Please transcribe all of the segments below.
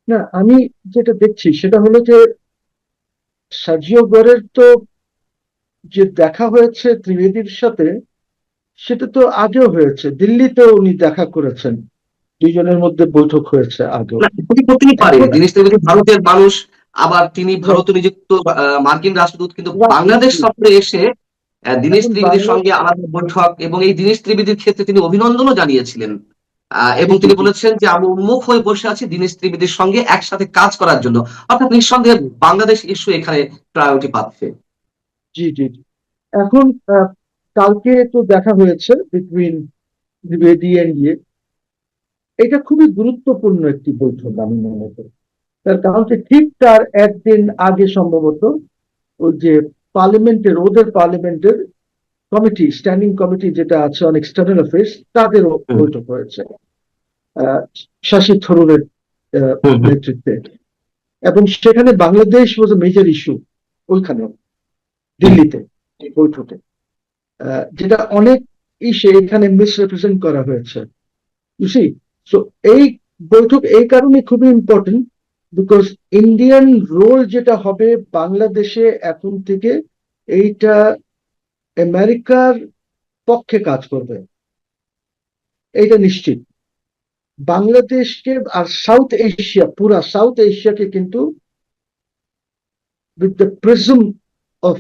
না, আমি যেটা দেখছি সেটা হলো যে সার্জিও গোরের তো যে দেখা হয়েছে ত্রিবেদীর সাথে, সেটা তো আগেও হয়েছে, দিল্লিতেও উনি দেখা করেছেন, দুইজনের মধ্যে বৈঠক হয়েছে আগেও। না, এটি করতেই পারে, এখন জিনিসটা হচ্ছে ভারতের মানুষ, আবার তিনি right, ভারতে নিযুক্ত মার্কিন রাষ্ট্রদূত, কিন্তু বাংলাদেশ রাষ্ট্রপতি। সফরে এসে দীনেশ এখন ত্রিবেদীর বাংলা, সঙ্গে আলাদা বৈঠক, এবং এই দীনেশ ত্রিবেদীর ক্ষেত্রে তিনি অভিনন্দনও জানিয়েছিলেন। এবং জি জি তিনি জি বলেছেন যে আমি উন্মুখ হয়ে বসে আছি দীনেশ ত্রিবেদীর সঙ্গে একসাথে কাজ করার জন্য। অর্থাৎ নিঃসন্দেহে বাংলাদেশ ইস্যু এখানে প্রায়োরিটি পাচ্ছে। জি জি জি। এখন কালকে তো দেখা হয়েছে বিটুইন দ্বিবেদী এন্ড ইয়ে। এটা খুবই গুরুত্বপূর্ণ একটি বৈঠক আমি মনে করি। তার কারণ হচ্ছে ঠিক তার একদিন আগে সম্ভবত ওই যে ওদের পার্লামেন্টের কমিটি, স্ট্যান্ডিং কমিটি যেটা আছে অন এক্সটার্নাল অ্যাফেয়ার্স, তাদেরও হুম বৈঠক হয়েছে আহ শশী থরুরের হুম হুম নেতৃত্বে। এবং সেখানে বাংলাদেশ ওয়াজ এ মেজর ইস্যু ওইখানেও, হুম দিল্লিতে এই বৈঠকে। যেটা অনেক এখানে মিসরিপ্রেজেন্ট করা হয়েছে, ইউ সি। সো এই বৈঠক এই কারণে খুবই ইম্পর্টেন্ট, বিকজ ইন্ডিয়ান রোল যেটা হবে বাংলাদেশে এখন থেকে, এইটা আমেরিকার পক্ষে কাজ করবে, এইটা নিশ্চিত। বাংলাদেশকে আর সাউথ এশিয়া, পুরা সাউথ এশিয়াকে কিন্তু with the prism of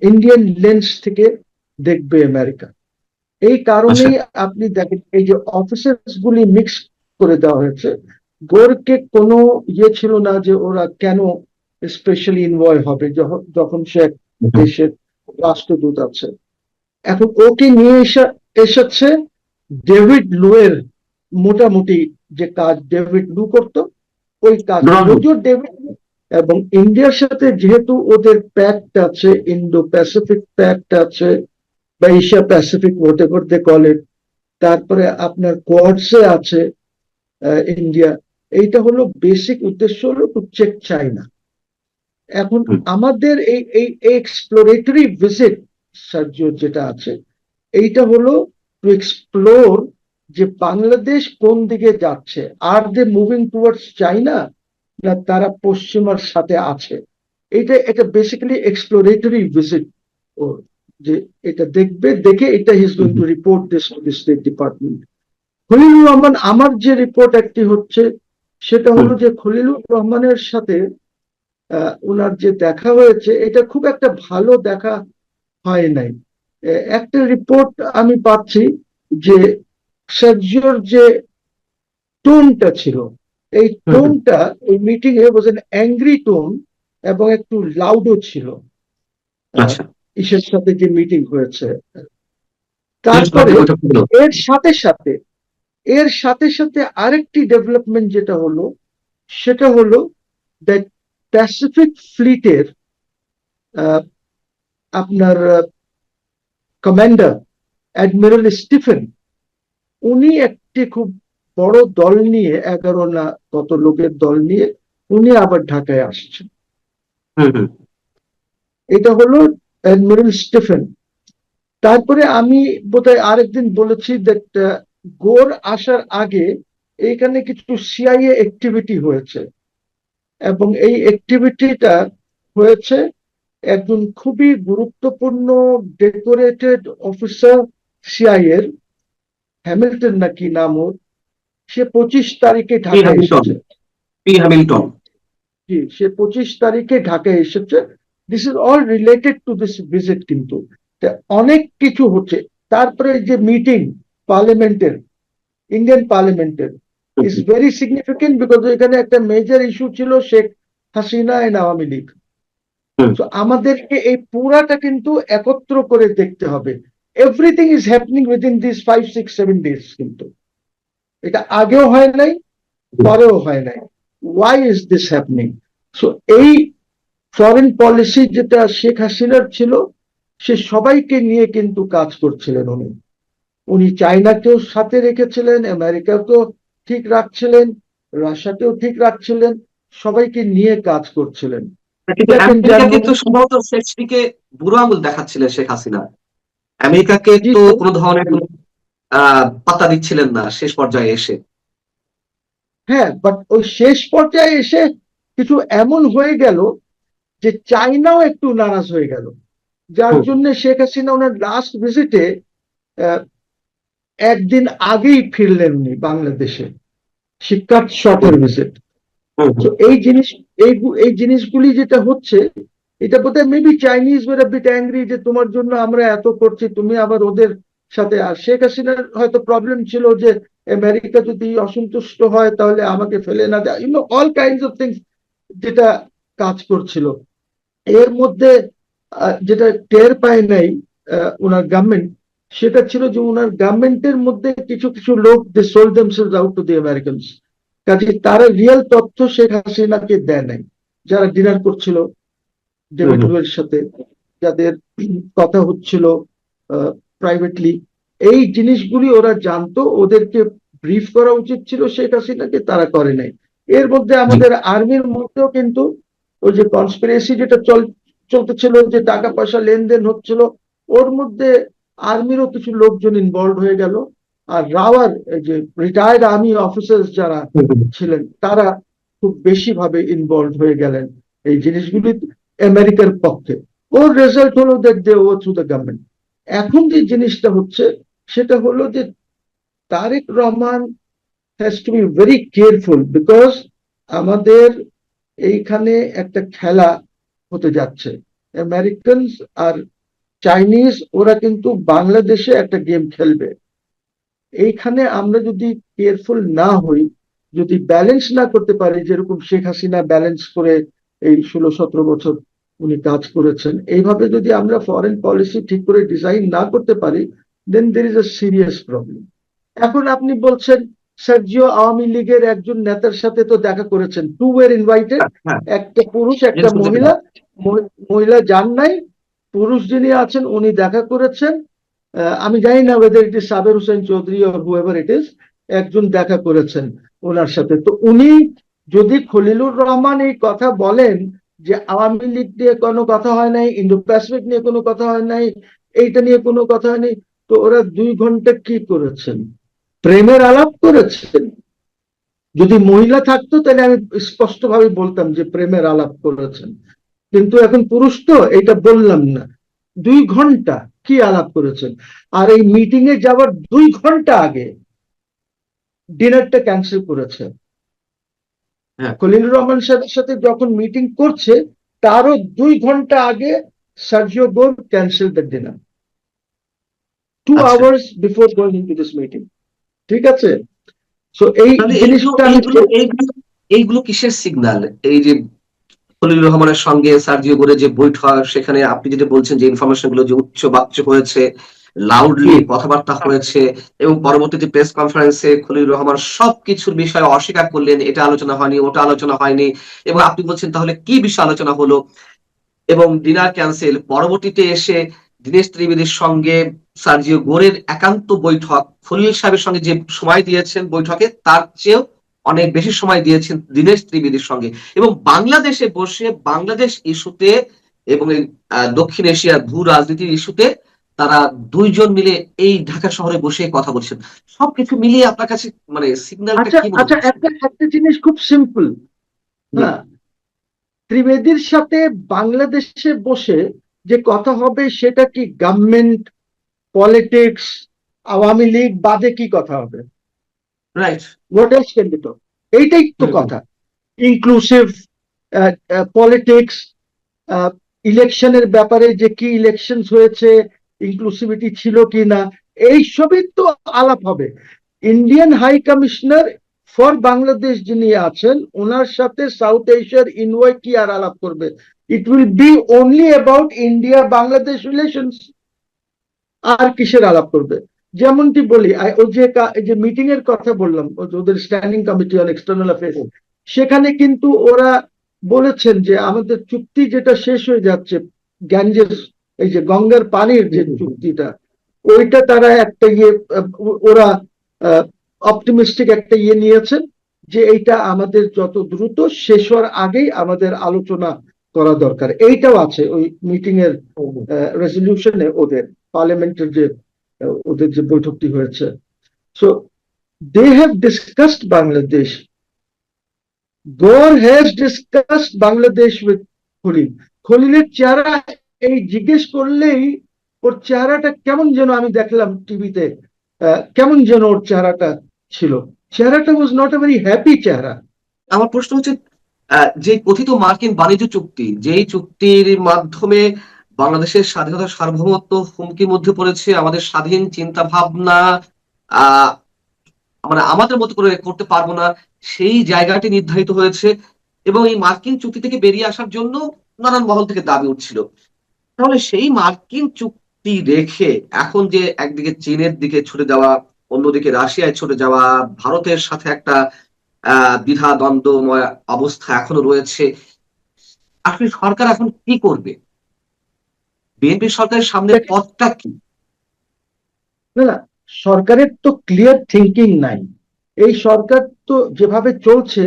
Indian lens থেকে দেখবে আমেরিকা। এই আচ্ছা। কারণেই আপনি দেখেন এই যে অফিসার্স গুলি মিক্স করে দেওয়া হয়েছে। গোরকে কোনো ইয়ে ছিল না যে ওরা কেন স্পেশালি ইনভলভ হবে যখন সে এক হুম দেশের রাষ্ট্রদূত আছে। এখন ওকে নিয়ে এসেছে ডেভিড লুয়ের, মোটামুটি যে কাজ ডেভিড লু করতো ওই কাজ, হুম যদিও ডেভিড লু এবং ইন্ডিয়ার সাথে যেহেতু ওদের প্যাক্ট আছে, ইন্দো প্যাসিফিক প্যাক্ট আছে বা Asia Pacific whatever they call it, তারপরে আপনার কোয়াডসে আছে ইন্ডিয়া। এইটা হলো বেসিক উদ্দেশ্য হলো টু চেক চাইনা। এখন হুম আমাদের এই এক্সপ্লোরেটরি ভিজিট সার্জিও যেটা আছে, এইটা হলো টু এক্সপ্লোর যে বাংলাদেশ কোন দিকে যাচ্ছে, আর দে মুভিং টুয়ার্ডস চাইনা, না তারা পশ্চিমার সাথে আছে। এটা বেসিক্যালি এক্সপ্লোরেটরি ভিজিট ওর, যে এটা দেখবে, দেখে এটা he is going hmm to report this to the state department. Khalilur Rahman, আমার যে রিপোর্ট একটি হচ্ছে সেটা হুম হলো যে খলিলুর রহমানের সাথে ওনার যে দেখা হয়েছে, এটা খুব একটা ভালো দেখা হয় নাই। একটা রিপোর্ট আমি পাচ্ছি যে সার্জিওর যে টোনটা ছিল, এই হুম হুম। টোনটা ওই meeting A was an angry tone, এবং একটু লাউডও ছিল আহ, আচ্ছা। ইসের সাথে যে মিটিং হয়েছে। দীনেশ তারপরে ভারতী বৈঠক ছিল। এর সাথে সাথে এর সাথে সাথে আরেকটি ডেভেলপমেন্ট যেটা হলো, সেটা হলো দ্যাট প্যাসিফিক ফ্লিটের আপনার কমান্ডার অ্যাডমিরাল স্টিফেন, উনি একটি খুব বড় দল নিয়ে, 11 না কত লোকের দল নিয়ে উনি আবার ঢাকায় আসছেন। হুম হুম এটা হলো অ্যাডমিরাল স্টিফেন। তারপরে আমি বোধহয় আরেকদিন বলেছি দ্যাট গোর আসার আগে এইখানে কিছু সিআইএ অ্যাক্টিভিটি হয়েছে, এবং এই অ্যাক্টিভিটিটা হয়েছে একজন খুবই গুরুত্বপূর্ণ ডেকোরেটেড অফিসার সিআইএর, হ্যামিল্টন নাকি নাম ওর, সে 25 তারিখে পি ঢাকায় হ্যামিল্টন। এসেছে। P Hamilton. জি, সে 25 তারিখে ঢাকায় এসেছে। This is all related to this visit কিন্তু। তা অনেক কিছু হচ্ছে। তারপরে যে মিটিং পার্লামেন্টের, ইন্ডিয়ান পার্লামেন্টের, hmm is very significant, because এখানে একটা মেজর ইস্যু ছিল শেখ হাসিনা এন্ড আওয়ামী লীগ। হুম তো আমাদেরকে এই পুরাটা কিন্তু একত্র করে দেখতে হবে। Everything is happening within this 5 6 7 days কিন্তু, এটা আগেও হয় নাই, হুম। পরেও হয় নাই। Why is this happening? So এই ফরেন পলিসি যেটা শেখ হাসিনার ছিল, সে সবাইকে নিয়ে কিন্তু কাজ করছিলেন উনি। উনি চায়নাকেও সাথে রেখেছিলেন, আমেরিকাকেও ঠিক রাখছিলেন, রাশিয়াকেও ঠিক রাখছিলেন, সবাইকে নিয়ে কাজ করছিলেন। কিন্তু দেখেন আমেরিকা জার্মানি, কিন্তু সম্ভবত শেষদিকে বুড়ো আঙুল দেখাচ্ছিলেন শেখ হাসিনা। আমেরিকাকে জি, তো কোনো ধরনের কোনো পাত্তা দিচ্ছিলেন না শেষ পর্যায়ে এসে। হ্যাঁ, বাট ওই শেষ পর্যায়ে এসে কিছু এমন হয়ে গেল যে চাইনাও একটু নারাজ হয়ে গেল, যার হুম, জন্য শেখ হাসিনা ওনার লাস্ট ভিজিটে একদিন আগেই ফিরলেন উনি বাংলাদেশে, শিক্ষার হুম, শর্টের ভিজিট। হুম, তো হুম, এই জিনিস, এই জিনিসগুলি যেটা হচ্ছে, এটা বোধহয় মেবি চাইনিজ ওরা বিট অ্যাংরি যে তোমার জন্য আমরা এত করছি, তুমি আবার ওদের সাথে। আর শেখ হাসিনার হয়তো প্রবলেম ছিল যে আমেরিকা যদি অসন্তুষ্ট হয় তাহলে আমাকে ফেলে না দেয়, অল কাইন্ডস অফ থিংস যেটা কাজ করছিল। এর মধ্যে যেটা টের পায় নাই ওনার গভর্নমেন্ট, সেটা ছিল যে ওনার গভর্নমেন্টের মধ্যে কিছু কিছু লোক they sold themselves out to the Americans. কাজে তারা রিয়েল তথ্য শেখ হাসিনাকে দেয় নাই। যারা ডিনার করছিল হুম, ডেভিড হুম, লুয়ের সাথে, যাদের কথা হচ্ছিল প্রাইভেটলি, এই জিনিসগুলি ওরা জানতো, ওদেরকে ব্রিফ করা উচিত ছিল শেখ হাসিনাকে, তারা করে নাই। এর মধ্যে জি, আমাদের আর্মির মধ্যেও কিন্তু ওই যে কনস্পিরেসি যেটা চলতেছিল, যে টাকা পয়সা লেনদেন হচ্ছিল, ওর মধ্যে আর্মিরও কিছু লোকজন ইনভলভ হয়ে গেল। আর রাওয়ার এই যে রিটায়ার্ড আর্মি অফিসার্স যারা হুম, হুম, ছিলেন, তারা খুব বেশি ভাবে ইনভলভ হয়ে গেলেন এই জিনিসগুলি আমেরিকার পক্ষে। ওর রেজাল্ট হলো দ্যাট দে ও থ্রু দ্য গভর্নমেন্ট। এখন যে জিনিসটা হচ্ছে সেটা হলো যে Tarique Rahman has to be very careful, because আমাদের এইখানে একটা খেলা হতে যাচ্ছে। আমেরিকানস আর চাইনিজ ওরা কিন্তু বাংলাদেশে একটা গেম খেলবে। এইখানে আমরা যদি কেয়ারফুল না হই, যদি ব্যালেন্স না করতে পারি, যেরকম শেখ হাসিনা ব্যালেন্স করে এই 16-17 বছর উনি কাজ করেছেন, এইভাবে যদি আমরা ফরেন পলিসি ঠিক করে ডিজাইন না করতে পারি, then there is a serious problem. এখন আপনি বলছেন সার্জিও আওয়ামী লীগের একজন নেতার সাথে তো দেখা করেছেন, টু ওয়ের ইনভাইটেড, হ্যাঁ, হ্যাঁ, একটা পুরুষ একটা এটা শুনতে মহিলা। পেলাম। মহিলা যান নাই, পুরুষ যিনি আছেন উনি দেখা করেছেন। আমি জানি না weather it is Saber Hossain Chowdhury or whoever it is, একজন দেখা করেছেন ওনার সাথে। তো উনি যদি খলিলুর রহমান এই কথা বলেন যে আওয়ামী লীগ নিয়ে কোনো কথা হয় নাই, ইন্দো প্যাসিফিক নিয়ে কোনো কথা হয় নাই, এইটা নিয়ে কোনো কথা হয়নি, তো ওরা 2 ঘন্টা কি করেছেন? প্রেমের আলাপ করেছেন। যদি মহিলা থাকতো তাহলে আমি স্পষ্টভাবে বলতাম যে প্রেমের আলাপ করেছেন, কিন্তু এখন পুরুষ তো এটা বললাম না। 2 ঘন্টা কি আলাপ করেছেন? আর এই মিটিং এ যাওয়ার 2 ঘন্টা আগে ডিনারটা ক্যান্সেল করেছে। হ্যাঁ, খলিলুর রহমান সাহেবের সাথে যখন মিটিং করছে, তারও 2 ঘন্টা আগে Sergio Gor cancel the dinner, two আচ্ছা। Hours before going into this meeting. ঠিক আছে? সো এই তাহলে এইগুলো জিনিসটা আমি এইগুলো এইগুলো এইগুলো কিসের সিগন্যাল? এই যে খলিলুর রহমানের সঙ্গে সার্জিও গোরের যে বৈঠক, সেখানে আপনি যেটা বলছেন যে ইনফরমেশন গুলো যে উচ্চ বাচ্য হয়েছে, লাউডলি কথাবার্তা হয়েছে, এবং পরবর্তীতে প্রেস কনফারেন্সে খলিলুর রহমান সবকিছুর বিষয়ে অস্বীকার করলেন, এটা আলোচনা হয়নি, ওটা আলোচনা হয়নি। এবং আপনি বলছেন তাহলে কি বিষয় আলোচনা হলো, এবং ডিনার ক্যান্সেল। পরবর্তীতে এসে দীনেশ ত্রিবেদীর সঙ্গে সার্জিও গোরের একান্ত বৈঠক, খলিল সাহেবের সঙ্গে যে সময় দিয়েছেন বৈঠকে, তার চেয়েও অনেক বেশি সময় দিয়েছেন দীনেশ ত্রিবেদীর সঙ্গে। এবং বাংলাদেশে বসে বাংলাদেশ ইস্যুতে এবং এই দক্ষিণ এশিয়ার ভূ রাজনীতির ইস্যুতে তারা দুইজন মিলে এই ঢাকা শহরে বসে কথা বলছেন। সবকিছু মিলিয়ে আপনার কাছে মানে সিগন্যালটা আচ্ছা কি মনে আচ্ছা, হচ্ছে? একটা একটা জিনিস খুব সিম্পল। জি, হ্যাঁ, ত্রিবেদীর সাথে বাংলাদেশে বসে যে কথা হবে সেটা কি গভর্নমেন্ট, পলিটিক্স, আওয়ামী লীগ বাদে কি কথা হবে? Right. What else can be talk? এইটাই তো হুম, হুম, কথা। ইনক্লুসিভ পলিটিক্স, ইলেকশনের ব্যাপারে যে কি ইলেকশন হয়েছে, ইনক্লুসিভিটি ছিল কি না, এই সবই তো আলাপ হবে। Indian high commissioner for Bangladesh যিনি আছেন, ওনার সাথে সাউথ এশিয়ার ইনভয় কি আর আলাপ করবে? It will be only about India Bangladesh relations. আর কিসের আলাপ করবে? যেমনটি বলি, ওই যে মিটিং এর কথা বললাম, ওদের standing committee on external affairs, হুম, সেখানে কিন্তু ওরা বলেছেন যে আমাদের চুক্তি যেটা শেষ হয়ে যাচ্ছে, গ্যাঞ্জেস, এই যে গঙ্গার পানির যে হুম, হুম, হুম। চুক্তিটা, ওইটা তারা একটা ওরা অপটিমিস্টিক একটা নিয়েছেন যে এইটা আমাদের যত দ্রুত শেষ হওয়ার আগেই আমাদের আলোচনা করা দরকার। এইটাও আছে ওই মিটিং এর হুম, রেজলিউশনে, ওদের পার্লামেন্টের যে ওদের যে বৈঠকটি হয়েছে। So they have discussed Bangladesh, Gore has discussed Bangladesh with Khalil. খলিলের চেহারা এই জিজ্ঞেস করলেই ওর চেহারাটা কেমন যেন আমি দেখলাম টিভিতে, কেমন যেন ওর চেহারাটা ছিল। চেহারাটা was not a very happy চেহারা। আমার প্রশ্ন হচ্ছে, যে কথিত মার্কিন বাণিজ্য চুক্তি, যেই চুক্তির মাধ্যমে বাংলাদেশের স্বাধীনতা সার্বভৌমত্ব হুমকির মধ্যে পড়েছে, আমাদের স্বাধীন চিন্তা ভাবনা আহ মানে আমাদের মতো করে করতে পারবো না, সেই জায়গাটি নির্ধারিত হয়েছে, এবং এই মার্কিন চুক্তি থেকে বেরিয়ে আসার জন্য নানান মহল থেকে দাবি উঠছিল। তাহলে সেই মার্কিন চুক্তি রেখে এখন যে একদিকে চীনের দিকে ছুটে যাওয়া, অন্যদিকে রাশিয়ায় ছুটে যাওয়া, ভারতের সাথে একটা দ্বিধা দ্বন্দ্বময় অবস্থা এখনো রয়েছে, আসলে সরকার এখন কি করবে? বিএনপি সরকারের সামনের পথটা কি? না না, সরকারের তো ক্লিয়ার থিঙ্কিং নাই। এই সরকার তো যেভাবে চলছে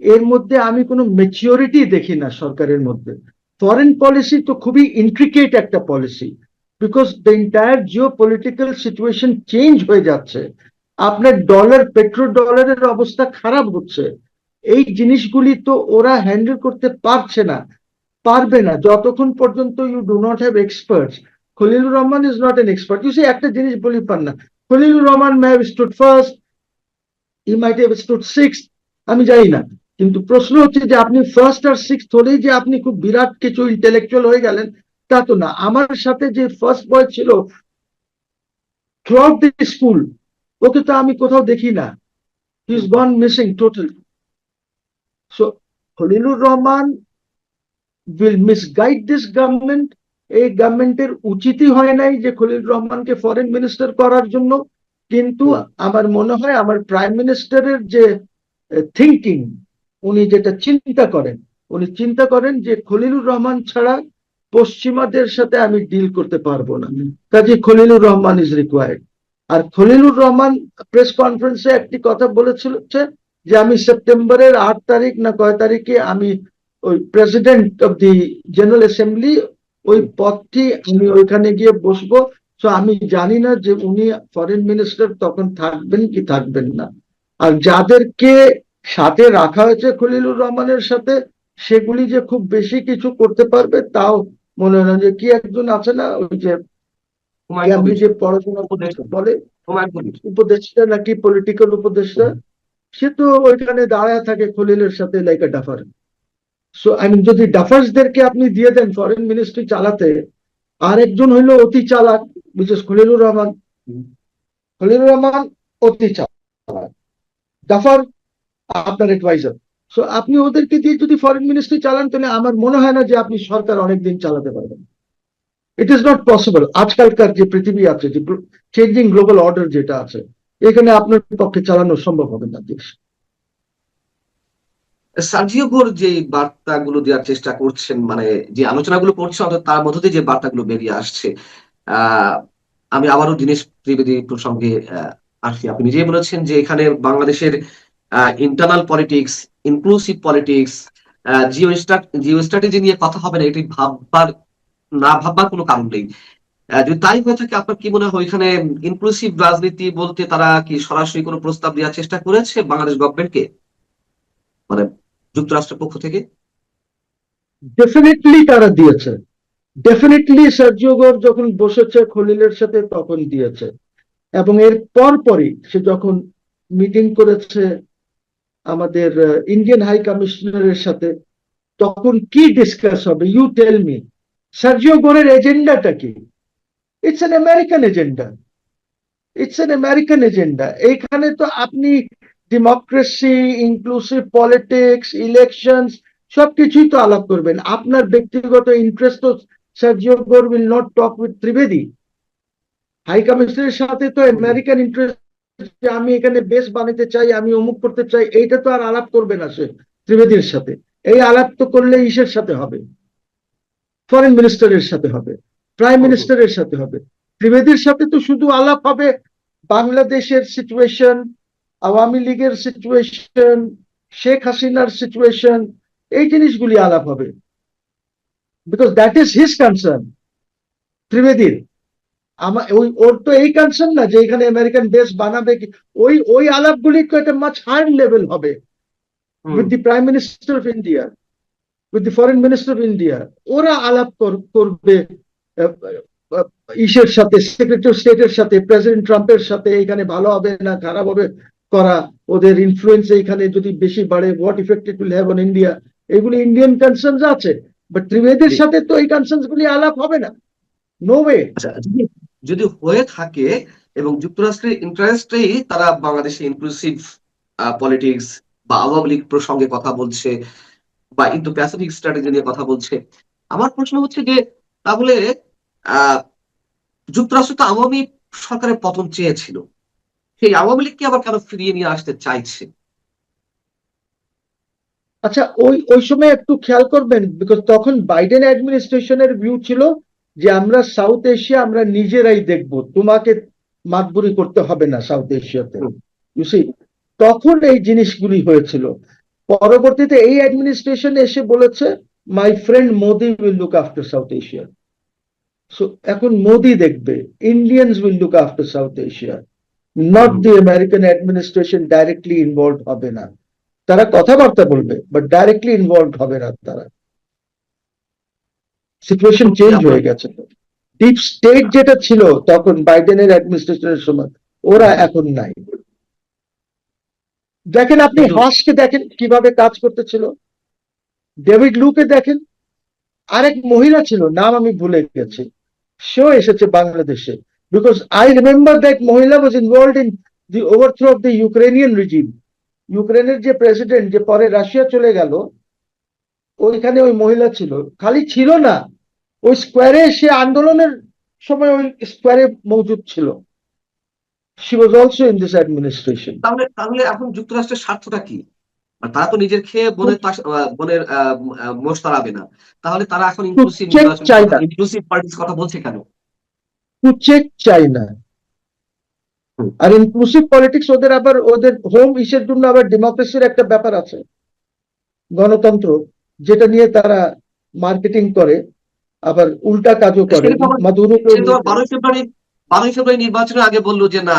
এর মধ্যে আমি কোনো ম্যাচিওরিটি দেখি না সরকারের মধ্যে। ফরেন পলিসি তো খুবই ইন্ট্রিকেট একটা policy, because the entire Jio political situation change হয়ে যাচ্ছে। আপনার ডলার, পেট্রো ডলারের অবস্থা খারাপ হচ্ছে। এই জিনিসগুলি তো ওরা হ্যান্ডেল করতে পারছে না, পারবে না যতক্ষণ পর্যন্ত you do not have experts. Khalilur Rahman is not an expert. You say একটা জিনিস বলি পান না, Khalilur Rahman may have stood first, he might have stood six, আমি জানি না। কিন্তু প্রশ্ন হচ্ছে যে আপনি ফার্স্ট আর সিক্স হলেই যে আপনি খুব বিরাট কিছু ইন্টেলেকচুয়াল হয়ে গেলেন তা তো না। আমার সাথে যে ফার্স্ট বয় ছিল থ্রু আউট দি স্কুল, ওকে তো আমি কোথাও দেখি না, he is gone missing totally. So Khalilur Rahman will misguide this government. এই গভর্নমেন্টের উচিতই হয় নাই যে খলিল রহমানকে ফরেন মিনিস্টার করার জন্য। কিন্তু আমার মনে হয় আমার প্রাইম মিনিস্টারের যে থিঙ্কিং, উনি যেটা চিন্তা করেন, উনি চিন্তা করেন যে খলিলুর রহমান ছাড়া পশ্চিমাদের সাথে আমি ডিল করতে পারবো না, কাজে খলিলুর রহমান ইজ রিকোয়ার্ড। আর খলিলুর রহমান প্রেস কনফারেন্সে একটি কথা বলেছিল যে আমি সেপ্টেম্বরের 8 তারিখ না কয় তারিখে আমি ওই president of the general assembly, ওই পদটি আমি ওইখানে গিয়ে বসবো। তো আমি জানি না যে উনি ফরেন মিনিস্টার তখন থাকবেন কি থাকবেন না। আর যাদেরকে সাথে রাখা হয়েছে খলিলুর রহমানের সাথে, সেগুলি যে খুব বেশি কিছু করতে পারবে তাও মনে হয় না। যে কি একজন আছে না, ওই যে হুমায়ুন আপনি কবির, যে পড়াশোনা উপদেষ্টা, বলে হুমায়ুন কবির। উপদেষ্টা নাকি পলিটিক্যাল উপদেষ্টা, সে তো ওইখানে দাঁড়ায় থাকে খলিলের সাথে like a duffer. So I mean যদি ডাফার্সদেরকে আপনি দিয়ে দেন ফরেন মিনিস্ট্রি চালাতে, আর একজন হইলো অতি চালাক, বিশেষ খলিলুর রহমান। খলিলুর রহমান অতি চালাক, ডাফার আপনার অ্যাডভাইজার। সো আপনি ওদেরকে দিয়ে যদি ফরেন মিনিস্ট্রি চালান তাহলে আমার মনে হয় না যে আপনি সরকার অনেকদিন চালাতে পারবেন। It is not possible. আজকালকার যে পৃথিবী আছে, যে চেঞ্জিং গ্লোবাল অর্ডার যেটা আছে, এখানে আপনার পক্ষে চালানো সম্ভব হবে না দেশ। সার্জিও ঘোর যে বার্তাগুলো দেওয়ার চেষ্টা করছেন, মানে যে আলোচনাগুলো করছে, অন্তত তার মধ্য দিয়ে যে বার্তাগুলো বেরিয়ে আসছে, আহ আমি আবারও দীনেশ ত্রিবেদী প্রসঙ্গে আসি। আপনি নিজেই বলেছেন যে এখানে বাংলাদেশের internal politics, inclusive politics, Jio strategy নিয়ে কথা হবে না, এটি ভাববার কোনো কারণ নেই। যদি তাই হয়ে থাকে, আপনার কি মনে হয় ওইখানে ইনক্লুসিভ রাজনীতি বলতে তারা কি সরাসরি কোনো প্রস্তাব দেওয়ার চেষ্টা করেছে বাংলাদেশ গভর্নমেন্টকে, মানে যুক্তরাষ্ট্রের পক্ষ থেকে? ডেফিনেটলি তারা দিয়েছে, ডেফিনেটলি সার্জিও গোর যখন বসেছে খলিলের সাথে তখন দিয়েছে। এবং এর পরপরই সে যখন মিটিং করেছে আমাদের ইন্ডিয়ান হাই কমিশনারের সাথে, তখন কি ডিসকাস হবে ইউ টেল মি। সার্জিও গোরের এজেন্ডাটা কি? It's an American agenda, it's an American agenda. এইখানে তো আপনি ডেমোক্রেসি, ইনক্লুসিভ পলিটিক্স, ইলেকশন সবকিছুই তো আলাপ করবেন। আপনার ব্যক্তিগত ইন্টারেস্ট তো Sergio Gor will not talk with Trivedi. High কমিশনের সাথে তো আমেরিকান ইন্টারেস্ট, যে আমি এখানে বেস বানাতে চাই, আমি অমুক করতে চাই, এইটা তো আর আলাপ করবে না সে ত্রিবেদীর সাথে। এই আলাপ তো করলে ইসের সাথে হবে, ফরেন মিনিস্টারের সাথে হবে, প্রাইম মিনিস্টারের সাথে হবে। ত্রিবেদীর সাথে তো শুধু আলাপ হবে বাংলাদেশের সিচুয়েশন, আওয়ামী লীগের সিচুয়েশন, শেখ হাসিনার সিচুয়েশন, এই জিনিসগুলি আলাপ হবে, because that is his concern ত্রিবেদীর। আমার ওই ওর তো এই কনসার্ন না যে এখানে আমেরিকান বেস বানাবে কি। ওই ওই আলাপগুলি তো একটা মাছ হায়ার লেভেল হবে। with the Prime Minister of India, with the Foreign Minister of India, ওরা আলাপ করবে ইসের সাথে, সেক্রেটারি অফ স্টেটের সাথে, প্রেসিডেন্ট ট্রাম্পের সাথে, এখানে ভালো হবে না খারাপ হবে করা, ওদের ইনফ্লুয়েন্স এখানে যদি বেশি বাড়ে, what effect it will have on India, এগুলি ইন্ডিয়ান কনসার্নস আছে, বাট ত্রিবেদীর সাথে তো এই কনসার্নস গুলি আলাপ হবে না, নো ওয়ে। আচ্ছা, যদি হয়ে থাকে এবং যুক্তরাষ্ট্রের ইন্টারেস্টেই তারা বাংলাদেশে ইনক্লুসিভ পলিটিক্স বা আওয়ামী লীগ প্রসঙ্গে কথা বলছে বা ইন্দো প্যাসিফিক স্ট্র্যাটেজি নিয়ে কথা বলছে, আমার প্রশ্ন হচ্ছে যে তাহলে যুক্তরাষ্ট্র তো আওয়ামী সরকারের পতন চেয়েছিল, সেই আওয়ামী লীগকে আবার কেন ফিরিয়ে নিয়ে আসতে চাইছে? আচ্ছা, ওই সময় একটু খেয়াল করবেন, বিকজ তখন বাইডেন অ্যাডমিনিস্ট্রেশনের ভিউ ছিল যে আমরা সাউথ এশিয়া আমরা নিজেরাই দেখব, তোমাকে মাতবুরি করতে হবে না সাউথ এশিয়াতে, ইউ সি, তখন এই জিনিসগুলি হয়েছিল। পরবর্তীতে এই অ্যাডমিনিস্ট্রেশন এসে বলেছে my friend Modi will look after south Asia. So এখন মোদি দেখবে, Indians will look after south Asia, not the American administration directly involve হবে না, তারা কথাবার্তা বলবে বাট ডাইরেক্টলি ইনভলভ হবে না তারা। সিচুয়েশন চেঞ্জ হয়ে গেছে। ডিপ স্টেট যেটা ছিল তখন বাইডেনের অ্যাডমিনিস্ট্রেশনের সময়, ওরা এখন নাই। দেখেন আপনি হাসকে দেখেন কিভাবে কাজ করতেছিল, ডেভিড লুকে দেখেন, আরেক মহিলা ছিল, নাম আমি ভুলে গেছি, সেও এসেছে বাংলাদেশে, বিকজ আই রিমেম্বার দ্যাট মহিলা was involved in the overthrow of the Ukrainian regime. ইউক্রেনের যে প্রেসিডেন্ট, যে পরে রাশিয়া চলে গেল, ওইখানে ওই মহিলা ছিল, খালি ছিল না, ওই স্কোয়ারে, সে আন্দোলনের সময় ওই স্কোয়ারে মজুদ ছিল। She was also in this administration. তাহলে এখন যুক্তরাষ্ট্রের স্বার্থটা কি? তারা তো নিজের খেয়ে বোনের মোষ তাড়াবে না, তাহলে তারা এখন ইনক্লুসিভ পলিটিক্স কথা বলছে কেন? To check China. আর ইনক্লুসিভ পলিটিক্স ওদের আবার ওদের হোম ইসের জন্য আবার ডেমোক্রেসির একটা ব্যাপার আছে, গণতন্ত্র, যেটা নিয়ে তারা মার্কেটিং করে, আবার উল্টা কাজও করে। মাদুরো 12ই ফেব্রুয়ারি নির্বাচনের আগে বললো যে না,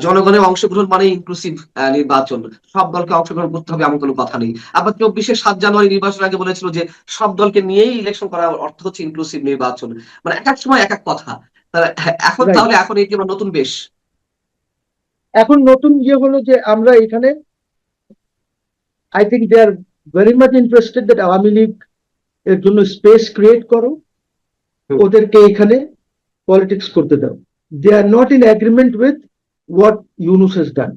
জনগণের অংশগ্রহণ মানে ইনক্লুসিভ নির্বাচন, সব দলকে অংশগ্রহণ করতে হবে, এমন কোনো কথা নেই। আবার 24 জানুয়ারি নির্বাচনের আগে বলেছিল যে সব দলকে নিয়েই ইলেকশন করার অর্থ হচ্ছে ইনক্লুসিভ নির্বাচন। মানে এক এক সময় এক এক কথা। এখন তাহলে এখন এই নতুন বেশ, এখন নতুন ইয়ে হলো যে আমরা এখানে, I think they are very much interested that Awami League এর জন্য স্পেস ক্রিয়েট করো, ওদেরকে এখানে পলিটিক্স করতে দাও। They are not in agreement with what Yunus has done.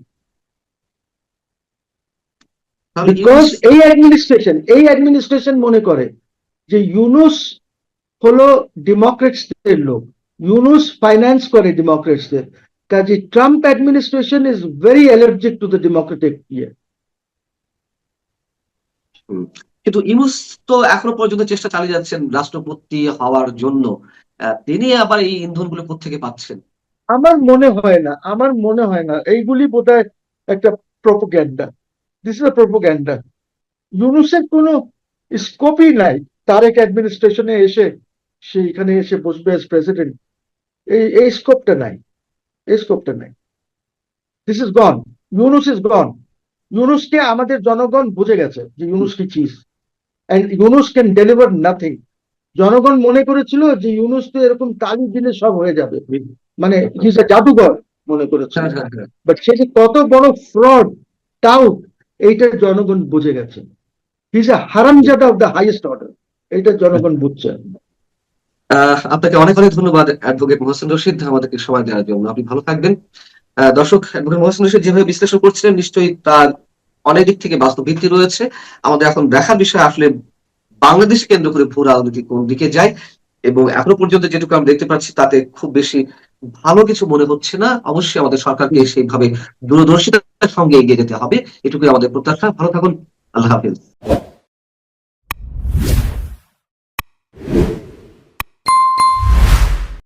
Because এই অ্যাডমিনিস্ট্রেশন মনে করে যে ইউনুস হলো ডেমোক্রেটসদের লোক, ইউনুস ফাইন্যান্স করে ডেমোক্রেটসদের, কাজে Trump administration is very allergic to the Democratic ইয়ে। কিন্তু ইউনুস তো এখনো পর্যন্ত চেষ্টা চালিয়ে যাচ্ছেন রাষ্ট্রপতি হওয়ার জন্য, তিনি আবার এই ইন্ধনগুলো কোত্থেকে পাচ্ছেন? আমার মনে হয় না এইগুলি বোধহয় একটা propaganda. This is a propaganda. ইউনুসের কোনো স্কোপই নাই তারেক অ্যাডমিনিস্ট্রেশনে এসে সেইখানে এসে বসবে অ্যাজ প্রেসিডেন্ট, এই স্কোপটা নাই, this is gone, Yunus is gone. ইউনুসকে আমাদের জনগণ বুঝে গেছে যে ইউনুস কি চিজ, and Yunus can deliver nothing. জনগণ মনে করেছিল যে ইউনুস তো এরকম তালি দিলে সব হয়ে যাবে, মানে হি ইজ আ জাদুঘর মনে করেছিল, বাট সে যে কত বড় ফ্রড টাউট, এইটা জনগণ বুঝে গেছে। হি ইজ আ হারামজাদা অফ দ্য হাইয়েস্ট অর্ডার, এইটা জনগণ বুঝছে। আপনাকে অনেক অনেক ধন্যবাদ অ্যাডভোকেট মোহসেন রশিদ আমাদেরকে সময় দেওয়ার জন্য। আপনি ভালো থাকবেন। দর্শক, অ্যাডভোকেট মোহসেন রশিদ যেভাবে বিশ্লেষণ করছিলেন, নিশ্চয়ই তার অনেক দিক থেকে বাস্তব ভিত্তি রয়েছে। আমাদের এখন দেখার বিষয় আসলে বাংলাদেশ কেন্দ্র করে ভূ রাজনীতি কোন দিকে যায়, এবং এখনো পর্যন্ত যেটুকু আমরা দেখতে পাচ্ছি তাতে খুব বেশি ভালো কিছু মনে হচ্ছে না। অবশ্যই আমাদের সরকারকে সেইভাবে দূরদর্শিতার সঙ্গে এগিয়ে যেতে হবে, এটুকুই আমাদের প্রত্যাশা। ভালো থাকুন, আল্লাহ হাফেজ।